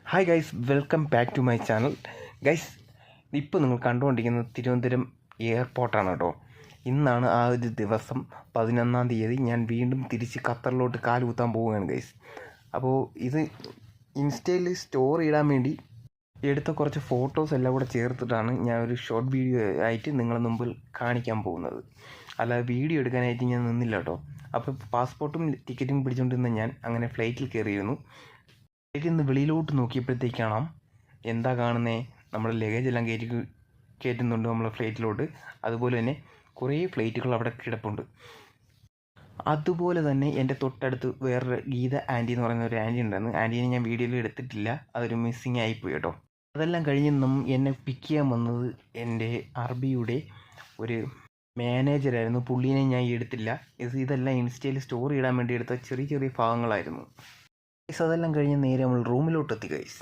Hi guys, welcome back to my channel. Guys, ഇപ്പോൾ നിങ്ങൾ കണ്ടുകൊണ്ടിരിക്കുന്നത് തിരുവനന്തപുരം എയർപോർട്ടാണ് കേട്ടോ. ഇന്നാണ് ആ ഒരു ദിവസം, 11-ാം തീയതി. ഞാൻ വീണ്ടും തിരിച്ച് ഖത്തറിലോട്ട് കാലുകുത്താൻ പോവുകയാണ് ഗൈസ്. അപ്പോൾ ഇത് ഇൻസ്റ്റയിൽ സ്റ്റോറി ഇടാൻ വേണ്ടി എടുത്ത കുറച്ച് ഫോട്ടോസ് എല്ലാം കൂടെ ചേർത്തിട്ടാണ് ഞാൻ ഒരു ഷോർട്ട് വീഡിയോ ആയിട്ട് നിങ്ങളുടെ മുമ്പിൽ കാണിക്കാൻ പോകുന്നത്. അല്ലാതെ വീഡിയോ എടുക്കാനായിട്ട് ഞാൻ നിന്നില്ല കേട്ടോ. അപ്പോൾ പാസ്പോർട്ടും ടിക്കറ്റും പിടിച്ചുകൊണ്ടിരുന്ന ഞാൻ അങ്ങനെ ഫ്ലൈറ്റിൽ കയറിയിരുന്നു. ഫ്ലൈറ്റിൽ നിന്ന് വെളിയിലോട്ട് നോക്കിയപ്പോഴത്തേക്കാണ് എന്താ കാണുന്നത്, നമ്മുടെ ലഗേജ് എല്ലാം കയറ്റുന്നുണ്ട് നമ്മൾ ഫ്ലൈറ്റിലോട്ട്. അതുപോലെ തന്നെ കുറേ ഫ്ലൈറ്റുകൾ അവിടെ കിടപ്പുണ്ട്. അതുപോലെ തന്നെ എൻ്റെ തൊട്ടടുത്ത് വേറൊരു ഗീത ആൻറ്റി എന്ന് പറയുന്ന ഒരു ആൻറ്റി ഉണ്ടായിരുന്നു. ആൻറ്റീനെ ഞാൻ വീഡിയോയിൽ എടുത്തിട്ടില്ല, അതൊരു മിസ്സിങ് ആയിപ്പോയി കേട്ടോ. അതെല്ലാം കഴിഞ്ഞ് എന്നെ പിക്ക് ചെയ്യാൻ വന്നത് എൻ്റെ അറബിയുടെ ഒരു മാനേജറായിരുന്നു. പുള്ളീനെ ഞാൻ എടുത്തില്ല. ഇതെല്ലാം ഇൻസ്റ്റയിൽ സ്റ്റോറി ഇടാൻ വേണ്ടി എടുത്ത ചെറിയ ചെറിയ ഭാഗങ്ങളായിരുന്നു. അതെല്ലാം കഴിഞ്ഞ് നേരെ നമ്മൾ റൂമിലോട്ട് എത്തി ഗൈസ്.